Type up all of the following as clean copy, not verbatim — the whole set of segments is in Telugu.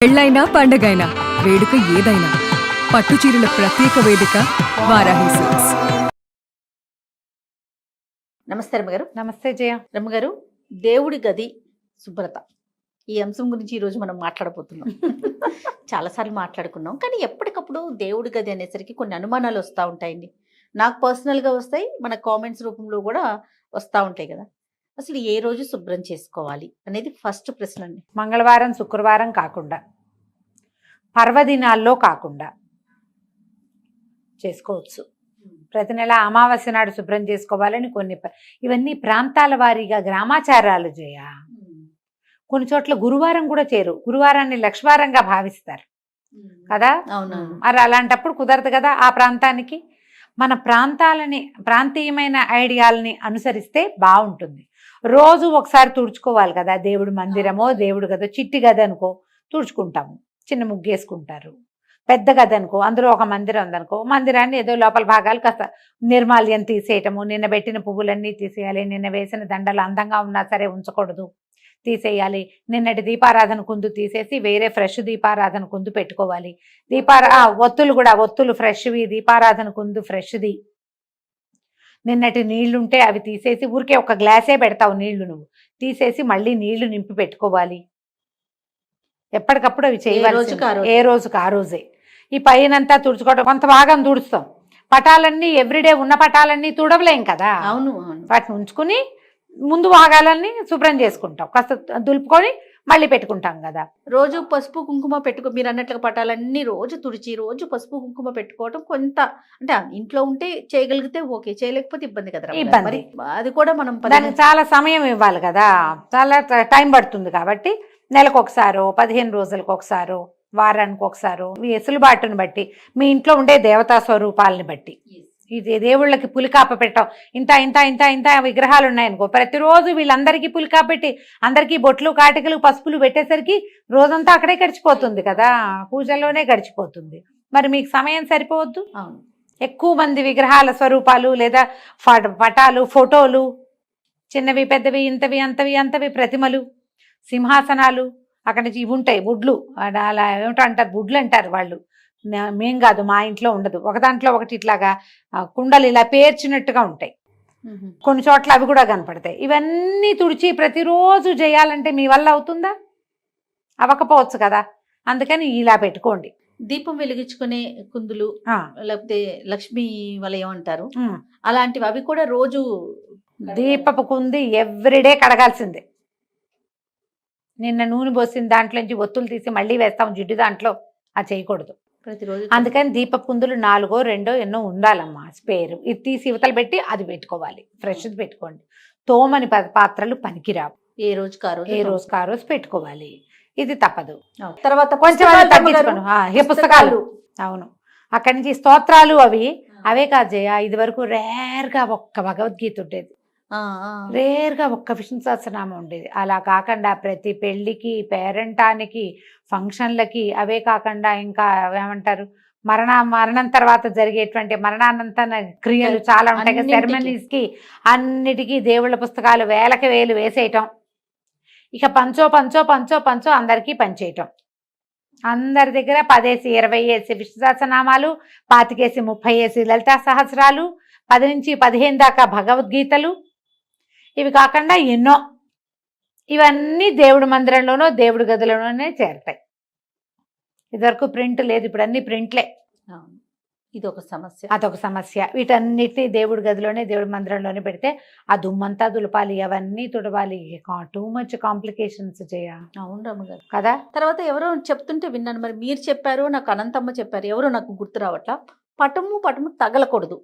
పెళ్ళైనా పండగైనా వేడుక ఏదైనా పట్టుచీరల ప్రత్యేక వేదిక వారాహి సిల్క్స్. నమస్తే రమ్మగారు. నమస్తే జయ. రమ్మగారు, దేవుడి గది శుభ్రత ఈ అంశం గురించి ఈరోజు మనం మాట్లాడబోతున్నాం. చాలాసార్లు మాట్లాడుకున్నాం, కానీ ఎప్పటికప్పుడు దేవుడి గది అనేసరికి కొన్ని అనుమానాలు వస్తూ ఉంటాయండి. నాకు పర్సనల్గా వస్తాయి, మన కామెంట్స్ రూపంలో కూడా వస్తూ ఉంటాయి కదా. అసలు ఏ రోజు శుభ్రం చేసుకోవాలి అనేది ఫస్ట్ ప్రశ్న అండి. మంగళవారం శుక్రవారం కాకుండా, పర్వదినాల్లో కాకుండా చేసుకోవచ్చు. ప్రతి నెల అమావాస్య నాడు శుభ్రం చేసుకోవాలని కొన్ని ఇవన్నీ ప్రాంతాల వారీగా గ్రామాచారాలు జయ. కొన్ని చోట్ల గురువారం కూడా చేరు, గురువారాన్ని లక్ష్వారంగా భావిస్తారు కదా. అవునవును. మరి అలాంటప్పుడు కుదరదు కదా. ఆ ప్రాంతానికి మన ప్రాంతీయమైన ఐడియాలని అనుసరిస్తే బాగుంటుంది. రోజు ఒకసారి తుడుచుకోవాలి కదా. దేవుడి మందిరమో దేవుడు గదో, చిట్టి గది అనుకో తుడుచుకుంటాము, చిన్న ముగ్గేసుకుంటారు. పెద్ద గది అనుకో, అందులో ఒక మందిరం ఉందనుకో, మందిరాన్ని ఏదో లోపల భాగాలు కాస్త నిర్మాల్యం తీసేయటము, నిన్న పెట్టిన పువ్వులన్నీ తీసేయాలి, నిన్న వేసిన దండలు అందంగా ఉన్నా సరే ఉంచకూడదు, తీసేయాలి. నిన్నటి దీపారాధన కుందు తీసేసి వేరే ఫ్రెష్ దీపారాధన కుందు పెట్టుకోవాలి. ఒత్తులు కూడా, ఒత్తులు ఫ్రెష్వి, దీపారాధన కుందు ఫ్రెష్ది. నిన్నటి నీళ్లుంటే అవి తీసేసి, ఊరికే ఒక గ్లాసే పెడతావు నీళ్లు, నువ్వు తీసేసి మళ్ళీ నీళ్లు నింపి పెట్టుకోవాలి. ఎప్పటికప్పుడు అవి చేయవాలి, ఏ రోజుకి ఆ రోజే. ఈ పైనంతా తుడుచుకోవడం, కొంత భాగం తుడుస్తాం. పటాలన్నీ ఎవ్రీడే ఉన్న పటాలన్నీ తుడవలేం కదా. అవును. వాటిని ఉంచుకుని ముందు భాగాలన్నీ శుభ్రం చేసుకుంటాం, కాస్త దులుపుకొని మళ్ళీ పెట్టుకుంటాం కదా. రోజు పసుపు కుంకుమ మీరు అన్నట్లుగా పటాలన్నీ రోజు తుడిచి రోజు పసుపు కుంకుమ పెట్టుకోవడం కొంత, అంటే ఇంట్లో ఉంటే చేయగలిగితే ఓకే, చేయలేకపోతే ఇబ్బంది కదా. ఇబ్బంది. అది కూడా మనం దానికి చాలా సమయం ఇవ్వాలి కదా, చాలా టైం పడుతుంది. కాబట్టి నెలకు ఒకసారో, 15 రోజులకు ఒకసారో, వారానికి ఒకసారో, మీ వెసులుబాటుని బట్టి, మీ ఇంట్లో ఉండే దేవతా స్వరూపాలని బట్టి. ఇది దేవుళ్ళకి పులికాప పెట్టాం, ఇంత ఇంత ఇంత ఇంత విగ్రహాలు ఉన్నాయనుకో, ప్రతిరోజు వీళ్ళందరికీ పులికాప పెట్టి అందరికీ బొట్లు కాటికలు పసుపులు పెట్టేసరికి రోజంతా అక్కడే గడిచిపోతుంది కదా, పూజల్లోనే గడిచిపోతుంది. మరి మీకు సమయం సరిపోవద్దు. ఎక్కువ మంది విగ్రహాల స్వరూపాలు లేదా పటాలు, ఫోటోలు, చిన్నవి పెద్దవి, ఇంతవి అంతవి అంతవి, ప్రతిమలు, సింహాసనాలు, అక్కడి నుంచి ఇవి ఉంటాయి బుడ్లు, అలా ఏమిటో అంటారు, బుడ్లు అంటారు వాళ్ళు. మేం కాదు, మా ఇంట్లో ఉండదు. ఒక దాంట్లో ఒకటి ఇట్లాగా కుండలు ఇలా పేర్చినట్టుగా ఉంటాయి, కొన్ని చోట్ల అవి కూడా కనపడతాయి. ఇవన్నీ తుడిచి ప్రతిరోజు చేయాలంటే మీ వల్ల అవుతుందా? అవ్వకపోవచ్చు కదా. అందుకని ఇలా పెట్టుకోండి. దీపం వెలిగించుకునే కుందులు, లేకపోతే లక్ష్మీ వలయం అంటారు, అలాంటివి అవి కూడా రోజు దీపపు కుంది ఎవ్రీడే కడగాల్సిందే. నిన్న నూనె పోసిన దాంట్లోంచి ఒత్తులు తీసి మళ్ళీ వేస్తాం జిడ్డు దాంట్లో, అది చేయకూడదు ప్రతిరోజు. అందుకని దీపపు కుందులు 4 2 ఎన్నో ఉండాలమ్మా, స్పేరు. ఇది తీసి ఇవతలు పెట్టి అది పెట్టుకోవాలి, ఫ్రెష్ది పెట్టుకోండి. తోమని పాత్రలు పనికిరావు, ఏ రోజుకి ఆ రోజు పెట్టుకోవాలి. ఇది తప్పదు. తర్వాత కొంచెం తగ్గించుకోను. పుస్తకాలు, అవును. అక్కడి నుంచి స్తోత్రాలు అవే కాదు జయ. ఇది వరకు రేర్గా ఒక్క భగవద్గీత ఉండేది, రేర్గా ఒక్క విష్ణు సహస్రనామం ఉండేది. అలా కాకుండా ప్రతి పెళ్లికి, పేరెంటానికి, ఫంక్షన్లకి, అవే కాకుండా ఇంకా ఏమంటారు, మరణం తర్వాత జరిగేటువంటి మరణానంతర క్రియలు చాలా ఉంటాయి కదా, సెరమనీస్ కి, అన్నిటికీ దేవుళ్ళ పుస్తకాలు వేలకి వేలు వేసేయటం. ఇక పంచో అందరికీ పంచేయటం. అందరి దగ్గర 10 20 విష్ణు సహస్రనామాలు, 25 30 లలితా సహస్రాలు, 10 నుంచి 15 దాకా భగవద్గీతలు. ఇవి కాకుండా ఎన్నో, ఇవన్నీ దేవుడి మందిరంలోనో దేవుడి గదిలోనే చేరతాయి. ఇదివరకు ప్రింట్ లేదు, ఇప్పుడు అన్ని ప్రింట్లే. ఇది ఒక సమస్య, అదొక సమస్య. వీటన్నిటినీ దేవుడి గదిలోనే దేవుడి మందిరంలోనే పెడితే ఆ దుమ్మంతా దులపాలి, అవన్నీ తుడవాలి, టూ మచ్ కాంప్లికేషన్స్ చేయ. అవును రమ్మగారు కదా. తర్వాత ఎవరో చెప్తుంటే విన్నాను, మరి మీరు చెప్పారు, నాకు అనంతమ్మ చెప్పారు, ఎవరో నాకు గుర్తు రావట్లా, పటము తగలకూడదు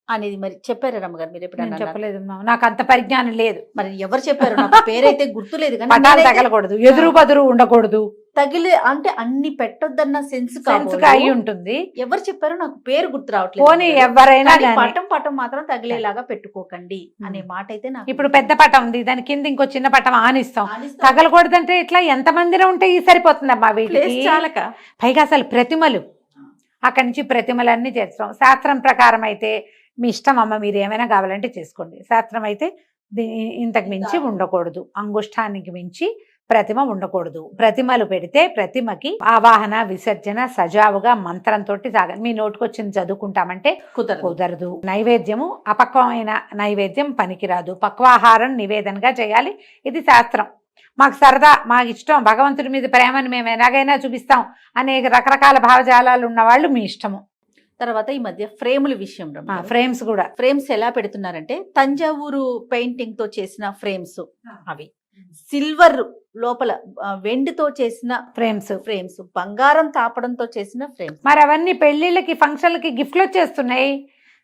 అనేది మరి చెప్పారు రమ్మగారు. మీరు ఎప్పుడైనా? చెప్పలేదు, నాకు అంత పరిజ్ఞానం లేదు. మరి ఎవరు చెప్పారు? నాకు పేరైతే గుర్తులేదు, కానీ పటాలు తగలకూడదు, ఎదురు బదురు ఉండకూడదు, తగిలే అంటే అన్ని పెట్టొద్దన్న సెన్స్ అయి ఉంటుంది. ఎవరు చెప్పారో నాకు పేరు గుర్తు రావట్లేదు. ఎవరైనా పటం మాత్రం తగిలేలాగా పెట్టుకోకండి అనే మాట అయితే నాకు. ఇప్పుడు పెద్ద పటం ఉంది, దాని కింద ఇంకో చిన్న పటం ఆనిస్తాం, తగలకూడదంటే ఇట్లా ఎంత మందిరం ఉంటే ఈ సరిపోతుందమ్మా వీటికి చాలక. పైగా అసలు ప్రతిమలు, అక్కడి నుంచి ప్రతిమలన్నీ చేస్తాం. శాస్త్రం ప్రకారం అయితే మీ ఇష్టం అమ్మ, మీరు ఏమైనా కావాలంటే చేసుకోండి. శాస్త్రం అయితే ఇంతకు మించి ఉండకూడదు, అంగుష్టానికి మించి ప్రతిమ ఉండకూడదు. ప్రతిమలు పెడితే ప్రతిమకి ఆవాహన విసర్జన సజావుగా మంత్రంతో సాగాలి. మీ నోటికొచ్చింది చదువుకుంటామంటే కుదరదు. నైవేద్యము అపక్వమైన నైవేద్యం పనికిరాదు. పక్వాహారం నివేదనగా చేయాలి. ఇది శాస్త్రం. మాకు సరదా, మాకు ఇష్టం, భగవంతుడి మీద ప్రేమను మేము ఎలాగైనా చూపిస్తాం అనే రకరకాల భావజాలాలు ఉన్న వాళ్ళు మీ ఇష్టము. తర్వాత ఈ మధ్య ఫ్రేముల విషయం ఫ్రేమ్స్ కూడా ఫ్రేమ్స్ ఎలా పెడుతున్నారంటే తంజావూరు పెయింటింగ్ తో చేసిన ఫ్రేమ్స్, అవి సిల్వర్ లోపల వెండితో చేసిన ఫ్రేమ్స్, బంగారం తాపడంతో చేసిన ఫ్రేమ్స్. మరి అవన్నీ పెళ్లిళ్ళకి ఫంక్షన్లకి గిఫ్ట్లు వచ్చేస్తున్నాయి.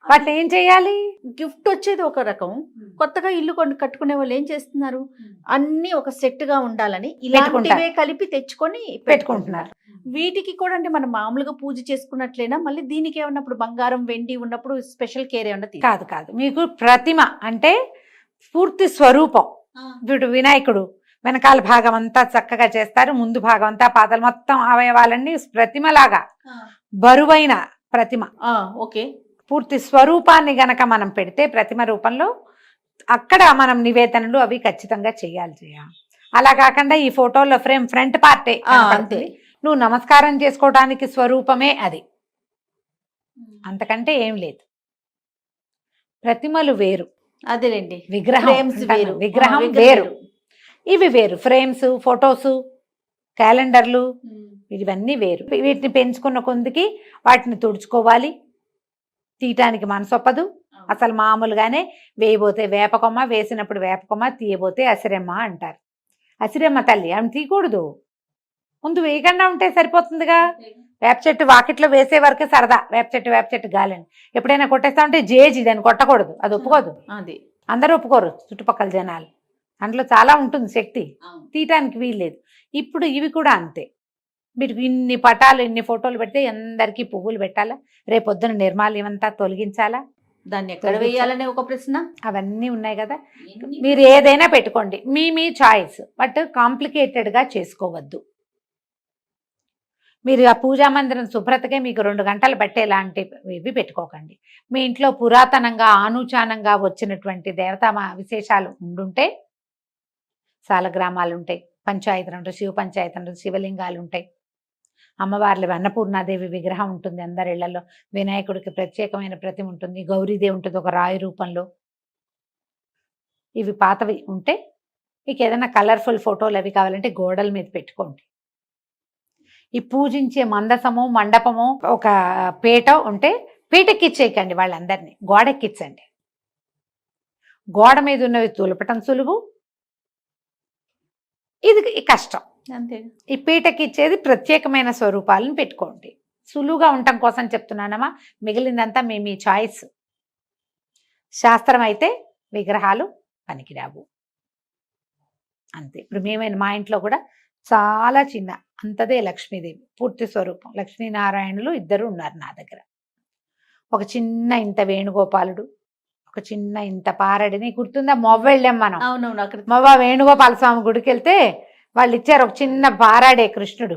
వాటిని ఏం చేయాలి? గిఫ్ట్ వచ్చేది ఒక రకం, కొత్తగా ఇల్లు కట్టుకునే వాళ్ళు ఏం చేస్తున్నారు, అన్ని ఒక సెట్ గా ఉండాలని ఇలాంటివే కలిపి తెచ్చుకొని పెట్టుకుంటున్నారు. వీటికి కూడా అంటే మనం మామూలుగా పూజ చేసుకున్నట్లయినా మళ్ళీ దీనికి ఏమన్నప్పుడు బంగారం వెండి ఉన్నప్పుడు స్పెషల్ కేర్ ఏమన్నా? కాదు. మీకు ప్రతిమ అంటే పూర్తి స్వరూపం. వీడు వినాయకుడు వెనకాల భాగం అంతా చక్కగా చేస్తారు, ముందు భాగం అంతా పాదాలు మొత్తం అవయవాలన్నీ ప్రతిమలాగా బరువైన ప్రతిమ. ఓకే, పూర్తి స్వరూపాన్ని గనక మనం పెడితే ప్రతిమ రూపంలో అక్కడ మనం నివేదనలు అవి ఖచ్చితంగా చేయాలి. అలా కాకుండా ఈ ఫోటోలో ఫ్రేమ్ ఫ్రంట్ పార్టే అంతే, నువ్వు నమస్కారం చేసుకోవడానికి స్వరూపమే అది, అంతకంటే ఏం లేదు. ప్రతిమలు వేరు, అదేలేండి, విగ్రహం వేరు, ఇవి వేరు. ఫ్రేమ్స్, ఫొటోస్, క్యాలెండర్లు ఇవన్నీ వేరు. వీటిని పెంచుకున్న కొందికి వాటిని తుడుచుకోవాలి, తీయటానికి మనసొప్పదు. అసలు మామూలుగానే వేయబోతే వేపకొమ్మ, వేసినప్పుడు వేపకొమ్మ, తీయబోతే అసిరెమ్మ అంటారు. అసిరెమ్మ తల్లి ఆమె తీయకూడదు, ముందు వేయకుండా ఉంటే సరిపోతుందిగా. వేప చెట్టు వాకిట్లో వేసే వరకే సరదా, వేప చెట్టు గాలని. ఎప్పుడైనా కొట్టేస్తా ఉంటే జేజి దాన్ని కొట్టకూడదు, అది ఒప్పుకోదు. అది అందరూ ఒప్పుకోరు చుట్టుపక్కల జనాలు. అందులో చాలా ఉంటుంది శక్తి, తీయటానికి వీల్లేదు. ఇప్పుడు ఇవి కూడా అంతే. మీరు ఇన్ని పటాలు ఇన్ని ఫోటోలు పెడితే అందరికీ పువ్వులు పెట్టాలా, రేపొద్దున నిర్మాల్యం అంతా తొలగించాలా, దాన్ని ఎక్కడ వేయాలనే ఒక ప్రశ్న, అవన్నీ ఉన్నాయి కదా. మీరు ఏదైనా పెట్టుకోండి, మీ చాయిస్, బట్ కాంప్లికేటెడ్గా చేసుకోవద్దు. మీరు ఆ పూజా మందిరం శుభ్రతకే మీకు 2 గంటలు పట్టేలాంటివి పెట్టుకోకండి. మీ ఇంట్లో పురాతనంగా ఆనుచానంగా వచ్చినటువంటి దేవతా విశేషాలు ఉండుంటే సాలగ్రామాలు ఉంటాయి, పంచాయతీలు ఉంటాయి, శివ పంచాయతీలు, శివలింగాలు ఉంటాయి, అమ్మవార్లు అన్నపూర్ణాదేవి విగ్రహం ఉంటుంది అందరి ఇళ్లలో, వినాయకుడికి ప్రత్యేకమైన ప్రతిమ ఉంటుంది, గౌరీదేవి ఉంటుంది ఒక రాయి రూపంలో. ఇవి పాతవి ఉంటే మీకు ఏదైనా కలర్ఫుల్ ఫోటోలు అవి కావాలంటే గోడల మీద పెట్టుకోండి. ఈ పూజించే మందసము మండపము ఒక పీట ఉంటే పీటెక్కిచ్చేయకండి, వాళ్ళందరినీ గోడెక్కించండి. గోడ మీద ఉన్నవి తులపటం సులువు, ఇది కష్టం. అంతే. ఈ పీటకి ఇచ్చేది ప్రత్యేకమైన స్వరూపాలను పెట్టుకోండి. సులువుగా ఉండటం కోసం చెప్తున్నానమ్మా, మిగిలిందంతా మీ చాయిస్. శాస్త్రం అయితే విగ్రహాలు పనికిరావు అంతే. ఇప్పుడు మా ఇంట్లో కూడా చాలా చిన్న అంతదే లక్ష్మీదేవి పూర్తి స్వరూపం, లక్ష్మీనారాయణులు ఇద్దరు ఉన్నారు నా దగ్గర. ఒక చిన్న ఇంత వేణుగోపాలుడు, ఒక చిన్న ఇంత పారడిని గుర్తుందా, మొవ్వ వెళ్ళాం మనం. అవునవును, అక్కడ మొవ్వ వేణుగోపాల స్వామి గుడికి వెళ్తే వాళ్ళు ఇచ్చారు ఒక చిన్న పారాడే కృష్ణుడు.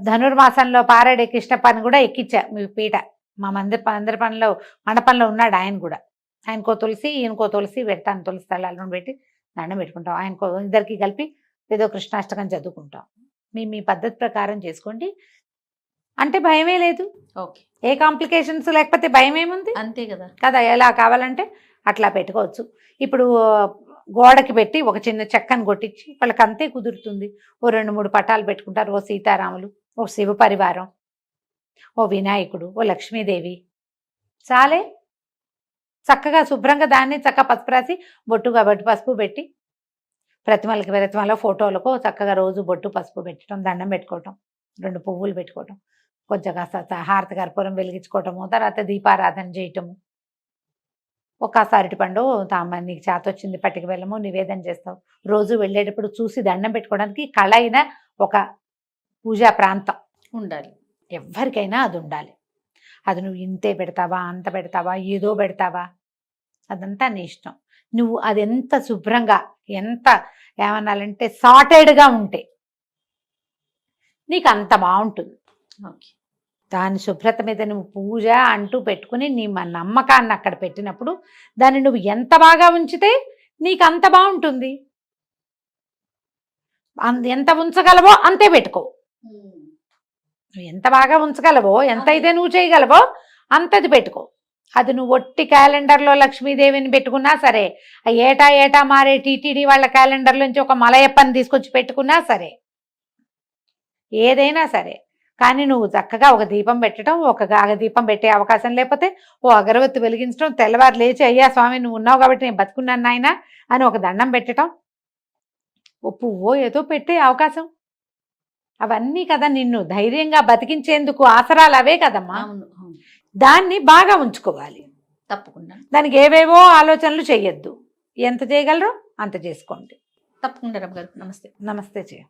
ధనుర్మాసంలో పారాడే కృష్ణ పని కూడా ఎక్కించా మీ పీట. మా అందరి పనిలో మండపంలో ఉన్నాడు ఆయన కూడా. ఆయనకో తులసి ఈయనకో తులసి పెడతాను, తులసి తలాలను పెట్టి దండం పెట్టుకుంటాం. ఆయనకో ఇద్దరికి కలిపి ఏదో కృష్ణాష్టకం చదువుకుంటాం. మీ పద్ధతి ప్రకారం చేసుకోండి, అంటే భయమే లేదు. ఓకే, ఏ కాంప్లికేషన్స్ లేకపోతే భయం ఏముంది, అంతే కదా. ఎలా కావాలంటే అట్లా పెట్టుకోవచ్చు. ఇప్పుడు గోడకి పెట్టి ఒక చిన్న చెక్కను కొట్టించి వాళ్ళకి అంతే కుదురుతుంది. ఓ 2-3 పటాలు పెట్టుకుంటారు, ఓ సీతారాములు, ఓ శివ పరివారం, ఓ వినాయకుడు, ఓ లక్ష్మీదేవి, చాలే. చక్కగా శుభ్రంగా దాన్ని చక్కగా పసుపు రాసి బొట్టుగా పసుపు పెట్టి ప్రతిమల ఫోటోలకు చక్కగా రోజు బొట్టు పసుపు పెట్టడం, దండం పెట్టుకోవటం, 2 పువ్వులు పెట్టుకోవటం, కొంచెం కాస్త హారతి కర్పూరం వెలిగించుకోవటము, తర్వాత దీపారాధన చేయటము, ఒక అరటిపండు నీకు చేత వచ్చింది పట్టుకు వెళ్ళము నివేదన చేస్తావు. రోజు వెళ్ళేటప్పుడు చూసి దండం పెట్టుకోవడానికి కళ అయిన ఒక పూజా ప్రాంతం ఉండాలి. ఎవరికైనా అది ఉండాలి. అది నువ్వు ఇంతే పెడతావా, అంత పెడతావా, ఏదో పెడతావా, అదంతా నీ ఇష్టం. నువ్వు అది ఎంత శుభ్రంగా, ఎంత ఏమన్నాలంటే సార్టెడ్గా ఉంటే నీకు అంత బాగుంటుంది. ఓకే, దాని శుభ్రత మీద నువ్వు పూజ అంటూ పెట్టుకుని నీ నమ్మకాన్ని అక్కడ పెట్టినప్పుడు దాన్ని నువ్వు ఎంత బాగా ఉంచితే నీకు అంత బాగుంటుంది. ఎంత ఉంచగలవో అంతే పెట్టుకో. నువ్వు ఎంత బాగా ఉంచగలవో, ఎంత అయితే నువ్వు చేయగలవో అంతది పెట్టుకో. అది నువ్వు ఒట్టి క్యాలెండర్లో లక్ష్మీదేవిని పెట్టుకున్నా సరే, ఆ ఏటా ఏటా మారే టీటీడీ వాళ్ళ క్యాలెండర్లోంచి ఒక మలయప్పని తీసుకొచ్చి పెట్టుకున్నా సరే, ఏదైనా సరే. కానీ నువ్వు చక్కగా ఒక దీపం పెట్టడం, ఒక దీపం పెట్టే అవకాశం లేకపోతే ఓ అగరవత్తి వెలిగించడం, తెల్లవారు లేచి అయ్యా స్వామి నువ్వు ఉన్నావు కాబట్టి నేను బతుకున్నాను నాయన అని ఒక దండం పెట్టడం, ఓ పువ్వో ఏదో పెట్టే అవకాశం. అవన్నీ కదా నిన్ను ధైర్యంగా బతికించేందుకు ఆసరాలు అవే కదమ్మా. అవును అవును. దాన్ని బాగా ఉంచుకోవాలి. తప్పకుండా దానికి ఏవేవో ఆలోచనలు చెయ్యొద్దు. ఎంత చేయగలరో అంత చేసుకోండి. తప్పకుండా రమ్మ గారు. నమస్తే. నమస్తే చేయ.